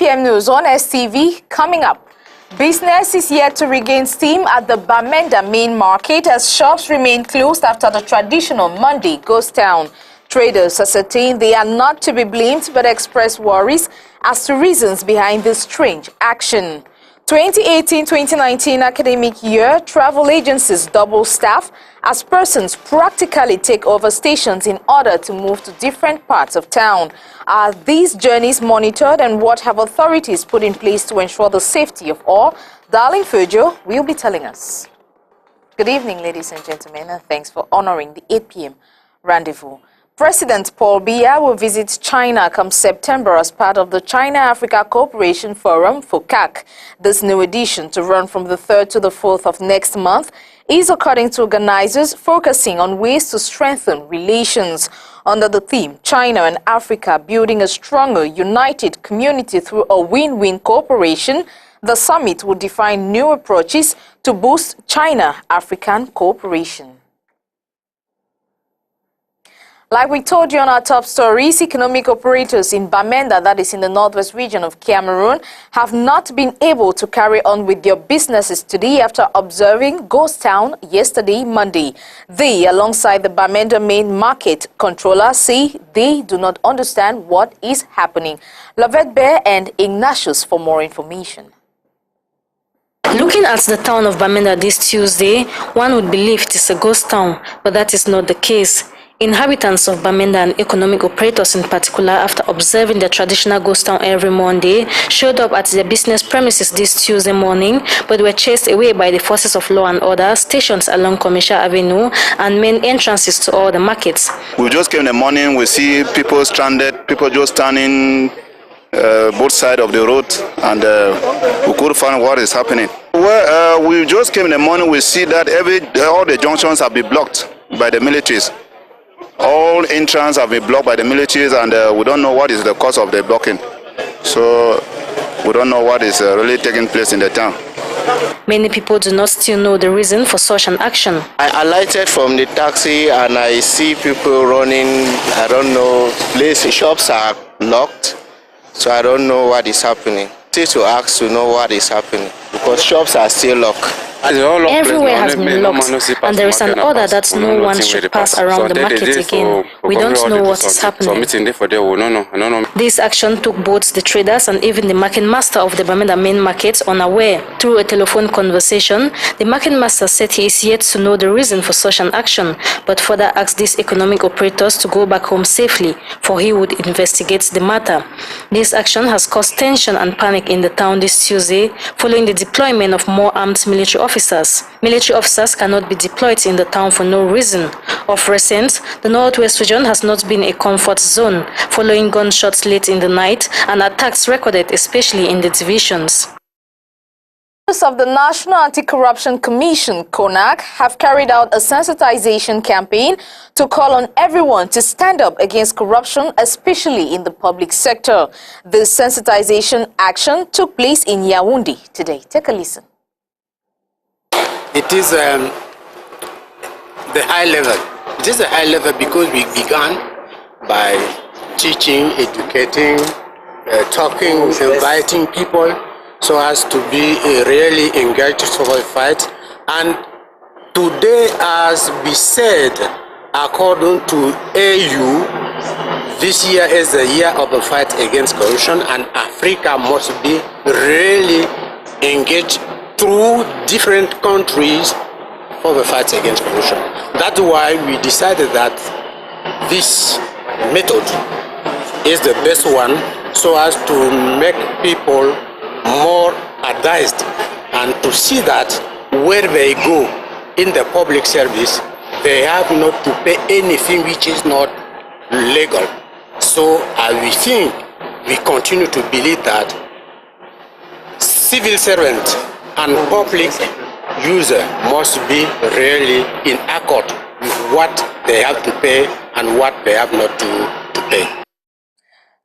p.m. news on STV coming up. Business is yet to regain steam at the Bamenda main market as shops remain closed after the traditional Monday ghost town. Traders ascertain they are not to be blamed but express worries as to reasons behind this strange action. 2018-2019 academic year, travel agencies double staff as persons practically take over stations in order to move to different parts of town. Are these journeys monitored and what have authorities put in place to ensure the safety of all? Darling Fujo will be telling us. Good evening, ladies and gentlemen, and thanks for honoring the 8 p.m. rendezvous. President Paul Biya will visit China come September as part of the China-Africa Cooperation Forum, FOCAC. This new edition, to run from the 3rd to the 4th of next month, is, according to organizers, focusing on ways to strengthen relations. Under the theme, China and Africa building a stronger, united community through a win-win cooperation, the summit will define new approaches to boost China-African cooperation. Like we told you on our top stories, economic operators in Bamenda, that is in the northwest region of Cameroon, have not been able to carry on with their businesses today after observing ghost town yesterday, Monday. They, alongside the Bamenda main market controller, say they do not understand what is happening. Lavette Bear and Ignatius for more information. Looking at the town of Bamenda this Tuesday, one would believe it is a ghost town, but that is not the case. Inhabitants of Bamenda and economic operators in particular, after observing the traditional ghost town every Monday, showed up at their business premises this Tuesday morning, but were chased away by the forces of law and order, stations along Commercial Avenue, and main entrances to all the markets. We just came in the morning, we see people stranded, people just standing both sides of the road, and we couldn't find what is happening. Well, we just came in the morning, we see that all the junctions have been blocked by the militaries. All entrance have been blocked by the militaries, and we don't know what is the cause of the blocking. So we don't know what is really taking place in the town. Many people do not still know the reason for such an action. I alighted from the taxi and I see people running. I don't know, shops are locked, so I don't know what is happening. Still to ask to know what is happening because shops are still locked. Everywhere has been locked, and there is an order that no one should pass around the market again. We don't know what is happening. This action took both the traders and even the market master of the Bamenda main market unaware. Through a telephone conversation, the market master said he is yet to know the reason for such an action, but further asked these economic operators to go back home safely, for he would investigate the matter. This action has caused tension and panic in the town this Tuesday, following the deployment of more armed military officers. Military officers cannot be deployed in the town for no reason. Of recent, the northwest region has not been a comfort zone, following gunshots late in the night and attacks recorded especially in the divisions. Members of the National Anti-Corruption Commission, CONAC, have carried out a sensitization campaign to call on everyone to stand up against corruption, especially in the public sector. This sensitization action took place in Yaoundé today. Take a listen. It is the high level. It is a high level because we began by teaching, educating, talking, inviting people so as to be really engaged for the fight. And today, as we said, according to AU, this year is the year of the fight against corruption, and Africa must be really engaged through different countries for the fight against corruption. That's why we decided that this method is the best one so as to make people more advised and to see that where they go in the public service, they have not to pay anything which is not legal. So we think, we continue to believe that civil servants and public user must be really in accord with what they have to pay and what they have not to pay.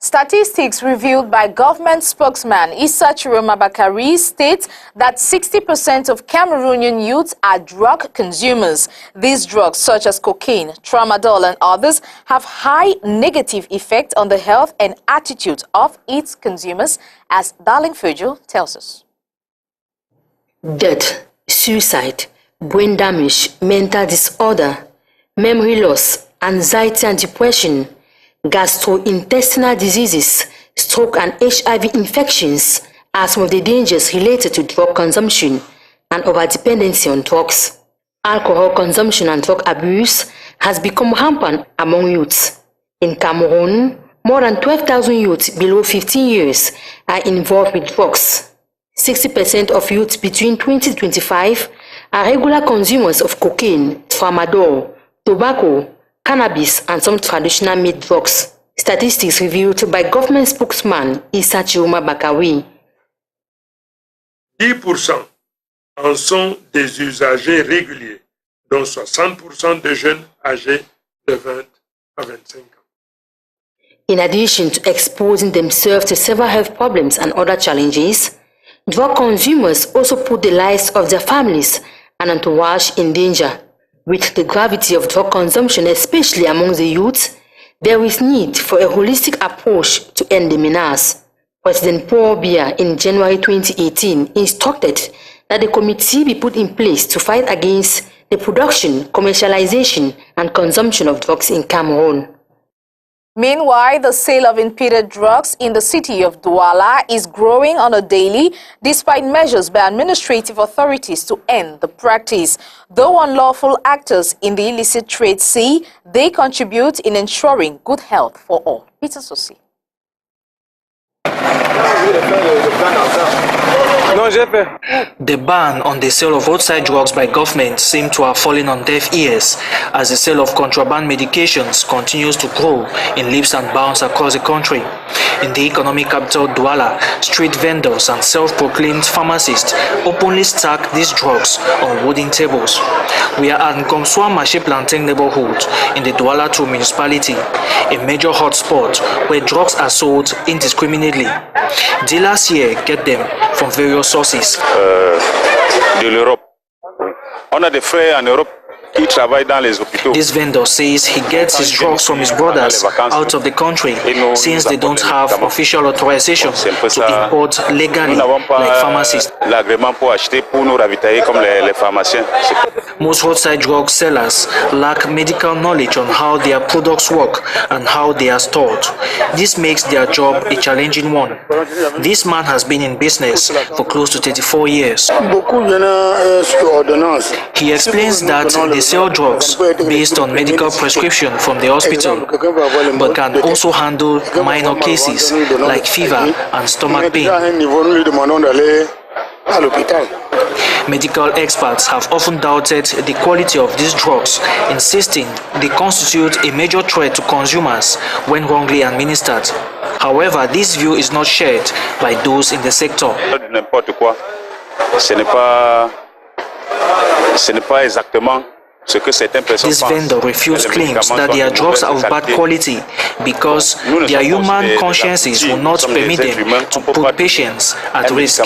Statistics revealed by government spokesman Issa Chiroma Bakari states that 60% of Cameroonian youths are drug consumers. These drugs, such as cocaine, tramadol and others, have high negative effect on the health and attitude of its consumers, as Darling Fujo tells us. Death, suicide, brain damage, mental disorder, memory loss, anxiety and depression, gastrointestinal diseases, stroke and HIV infections are some of the dangers related to drug consumption and overdependency on drugs. Alcohol consumption and drug abuse has become rampant among youths. In Cameroon, more than 12,000 youths below 15 years are involved with drugs. 60% of youths between 20 to 25 are regular consumers of cocaine, tramadol, tobacco, cannabis and some traditional made drugs. Statistics revealed by government spokesman Issa Chiroma Bakari. 10% en sont des usagers réguliers, dont 60% de jeunes âgés de 20 à 25 ans. In addition to exposing themselves to several health problems and other challenges, drug consumers also put the lives of their families and entourage in danger. With the gravity of drug consumption, especially among the youth, there is need for a holistic approach to end the menace. President Paul Biya in January 2018 instructed that a committee be put in place to fight against the production, commercialization, and consumption of drugs in Cameroon. Meanwhile, the sale of imported drugs in the city of Douala is growing on a daily, despite measures by administrative authorities to end the practice. Though unlawful actors in the illicit trade say they contribute in ensuring good health for all. Peter Sosi. The ban on the sale of roadside drugs by government seems to have fallen on deaf ears as the sale of contraband medications continues to grow in leaps and bounds across the country. In the economic capital Douala, street vendors and self-proclaimed pharmacists openly stack these drugs on wooden tables. We are at Nkomswa Mashi Plantain neighborhood in the Douala 2 municipality, a major hotspot where drugs are sold indiscriminately. Dealers here get them from various sources. De l'Europe. On a des frères en Europe qui travaillent dans les hôpitaux. This vendor says he gets his drugs from his brothers out of the country since they don't have official authorization to import legally like pharmacists. L'agrément pour acheter pour nous ravitailler comme les pharmaciens. Most roadside drug sellers lack medical knowledge on how their products work and how they are stored. This makes their job a challenging one. This man has been in business for close to 34 years. He explains that they sell drugs based on medical prescription from the hospital, but can also handle minor cases like fever and stomach pain. Medical experts have often doubted the quality of these drugs, insisting they constitute a major threat to consumers when wrongly administered. However, this view is not shared by those in the sector. This vendor refutes claims that their drugs are of bad quality because their human consciences will not permit them to put patients at risk.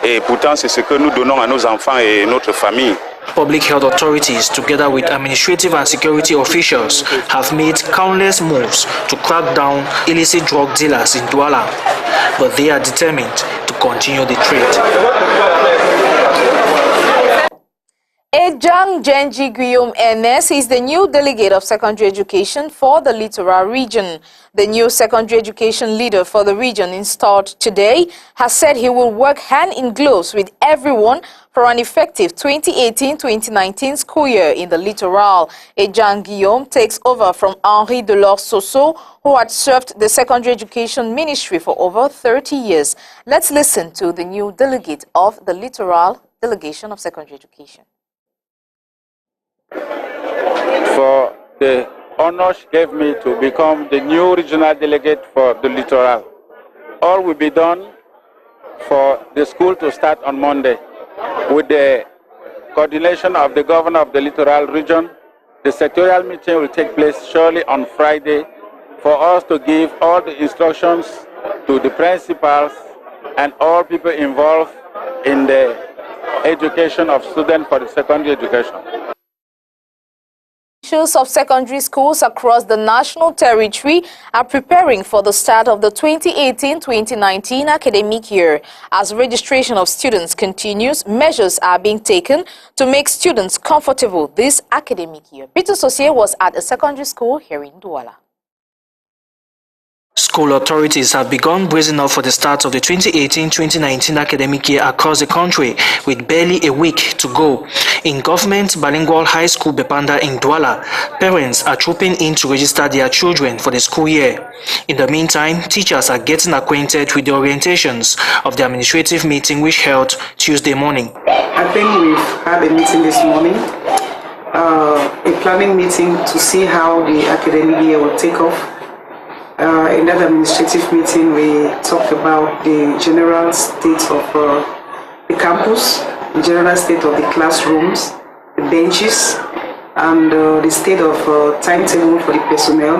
Et pourtant, c'est ce que nous donnons à nos enfants et notre famille. Public health authorities, together with administrative and security officials, have made countless moves to crack down illicit drug dealers in Douala, but they are determined to continue the trade. Ejang Genji Guillaume Ernest is the new delegate of secondary education for the Littoral region. The new secondary education leader for the region installed today has said he will work hand in gloves with everyone for an effective 2018-2019 school year in the Littoral. Ejang Guillaume takes over from Henri Delors Soso, who had served the secondary education ministry for over 30 years. Let's listen to the new delegate of the Littoral Delegation of Secondary Education. For the honor she gave me to become the new regional delegate for the Littoral. All will be done for the school to start on Monday. With the coordination of the governor of the Littoral region, the sectorial meeting will take place surely on Friday for us to give all the instructions to the principals and all people involved in the education of students for the secondary education. Officials of secondary schools across the national territory are preparing for the start of the 2018-2019 academic year. As registration of students continues, measures are being taken to make students comfortable this academic year. Peter Sosie was at a secondary school here in Douala. School authorities have begun bracing up for the start of the 2018-2019 academic year across the country, with barely a week to go. In Government Bilingual High School Bepanda in Douala, parents are trooping in to register their children for the school year. In the meantime, teachers are getting acquainted with the orientations of the administrative meeting which held Tuesday morning. I think we've had a meeting this morning, a planning meeting to see how the academic year will take off. In that administrative meeting, we talked about the general state of the campus, the general state of the classrooms, the benches, and the state of timetable for the personnel,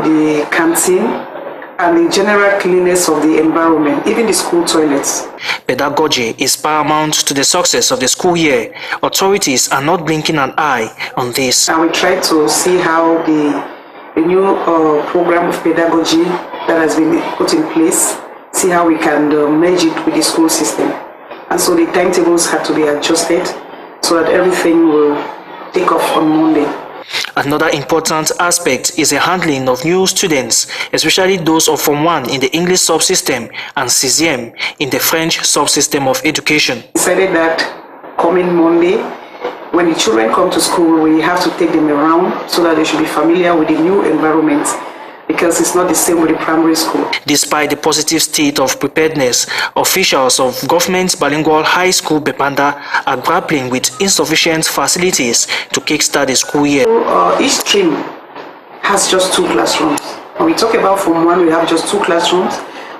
the canteen, and the general cleanliness of the environment, even the school toilets. Pedagogy is paramount to the success of the school year. Authorities are not blinking an eye on this. And we try to see how the new program of pedagogy that has been put in place, see how we can merge it with the school system. And so the timetables had to be adjusted so that everything will take off on Monday. Another important aspect is the handling of new students, especially those of Form 1 in the English subsystem and CZM in the French subsystem of education. We decided that coming Monday, when the children come to school, we have to take them around so that they should be familiar with the new environment, because it's not the same with the primary school. Despite the positive state of preparedness, officials of Government Bilingual High School Bepanda are grappling with insufficient facilities to kickstart the school year. So, each stream has just 2 classrooms. When we talk about Form 1, we have just 2 classrooms,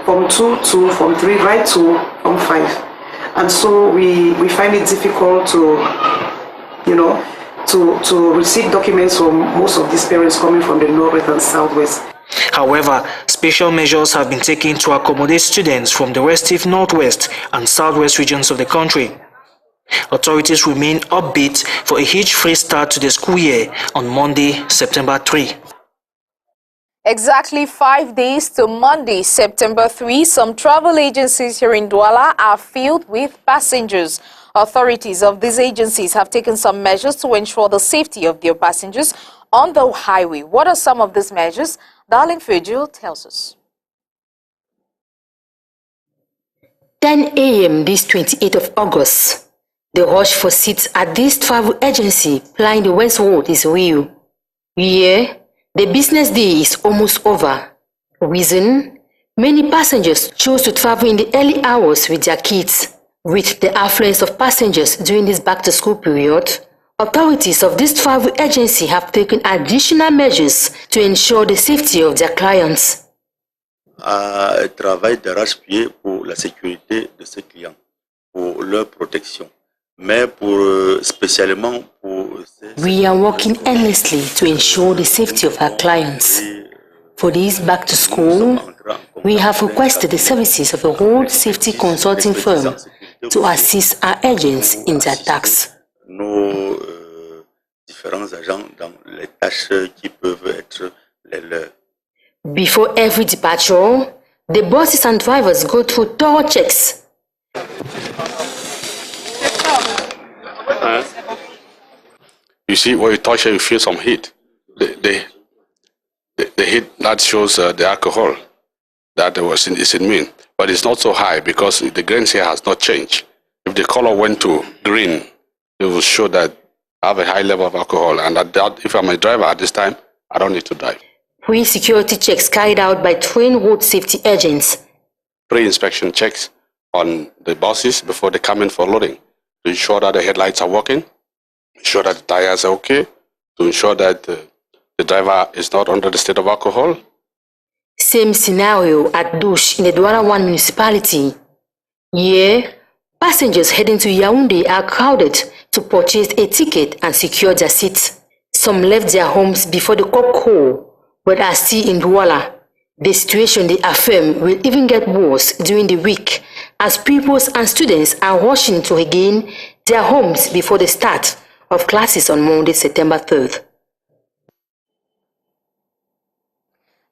Form 2 to Form 3, right to Form 5. And so we find it difficult to receive documents from most of these parents coming from the northwest and southwest. However, special measures have been taken to accommodate students from the restive northwest and southwest regions of the country. Authorities remain upbeat for a hitch-free start to the school year on Monday, September 3. Exactly 5 days to Monday, September 3, some travel agencies here in Douala are filled with passengers. Authorities of these agencies have taken some measures to ensure the safety of their passengers on the highway. What are some of these measures? Darling Fujil tells us. 10 a.m. this 28th of August. The rush for seats at this travel agency plying the West Road is real. Yeah, the business day is almost over. Reason? Many passengers chose to travel in the early hours with their kids. With the affluence of passengers during this back-to-school period, authorities of this travel agency have taken additional measures to ensure the safety of their clients. Travail d'arrache-pied pour la sécurité de ses clients, pour leur protection. Mais spécialement pour we are working endlessly to ensure the safety of our clients. For this back to school, we have requested the services of a road safety consulting firm to assist our agents in their tasks. Nos différents agents dans les tâches qui peuvent être les leurs. Before every departure, the buses and drivers go through thorough checks. You see, when you touch it, you feel some heat. The heat that shows the alcohol that is in me, but it's not so high because the grains here has not changed. If the color went to green, it will show that I have a high level of alcohol, and that if I'm a driver at this time, I don't need to drive. Pre-security checks carried out by trained road safety agents. Pre-inspection checks on the buses before they come in for loading to ensure that the headlights are working, ensure that the tires are okay, to ensure that the driver is not under the state of alcohol. Same scenario at Douche in the Douala 1 municipality. Here, passengers heading to Yaoundé are crowded to purchase a ticket and secure their seats. Some left their homes before the cock crow, But as still in Douala, the situation, they affirm, will even get worse during the week as pupils and students are rushing to regain their homes before the start of classes on Monday, September 3rd.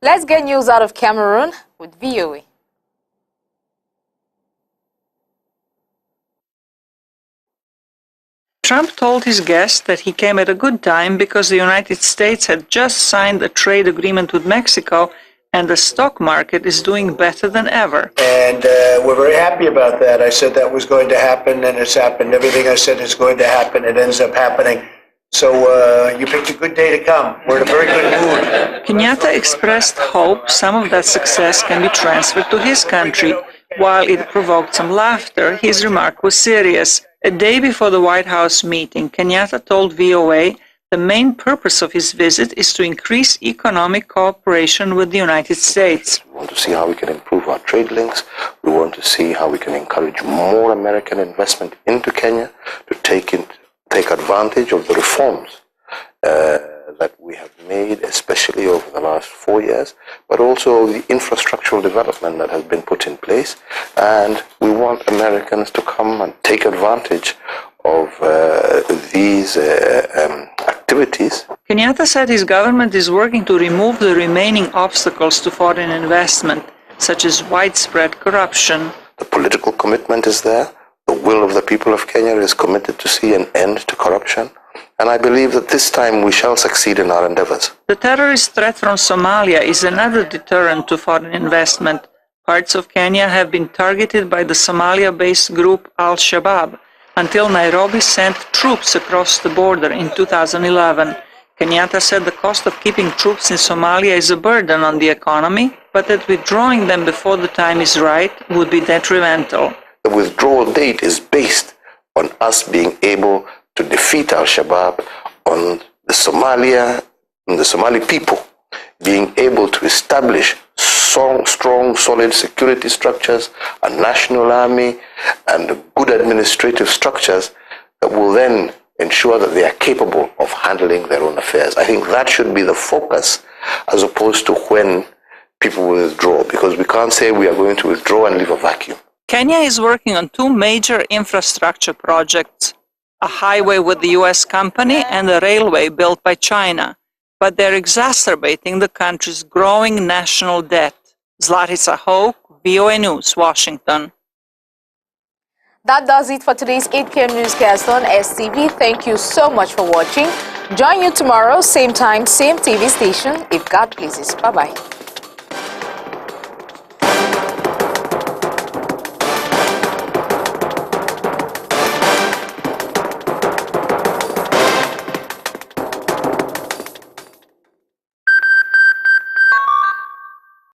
Let's get news out of Cameroon with VOA. Trump told his guests that he came at a good time because the United States had just signed a trade agreement with Mexico and the stock market is doing better than ever. And we're very happy about that. I said that was going to happen, and it's happened. Everything I said is going to happen, it ends up happening. So you picked a good day to come. We're in a very good mood. Kenyatta expressed hope some of that success can be transferred to his country. While it provoked some laughter, his remark was serious. A day before the White House meeting, Kenyatta told VOA the main purpose of his visit is to increase economic cooperation with the United States. We want to see how we can improve our trade links. We want to see how we can encourage more American investment into Kenya to take advantage of the reforms that we have made, especially over the last 4 years, but also the infrastructural development that has been put in place. And we want Americans to come and take advantage of these activities. Kenyatta said his government is working to remove the remaining obstacles to foreign investment, such as widespread corruption. The political commitment is there. The will of the people of Kenya is committed to see an end to corruption. And I believe that this time we shall succeed in our endeavors. The terrorist threat from Somalia is another deterrent to foreign investment. Parts of Kenya have been targeted by the Somalia-based group Al-Shabaab until Nairobi sent troops across the border in 2011. Kenyatta said the cost of keeping troops in Somalia is a burden on the economy, but that withdrawing them before the time is right would be detrimental. The withdrawal date is based on us being able to defeat Al-Shabaab, on the Somali people being able to establish strong, solid security structures, a national army, and good administrative structures that will then ensure that they are capable of handling their own affairs. I think that should be the focus as opposed to when people will withdraw, because we can't say we are going to withdraw and leave a vacuum. Kenya is working on two major infrastructure projects, a highway with the US company and a railway built by China, but they're exacerbating the country's growing national debt. Zlatica Hoke, VOA News, Washington. That does it for today's 8 p.m. newscast on STV. Thank you so much for watching. Join you tomorrow, same time, same TV station, if God pleases. Bye-bye.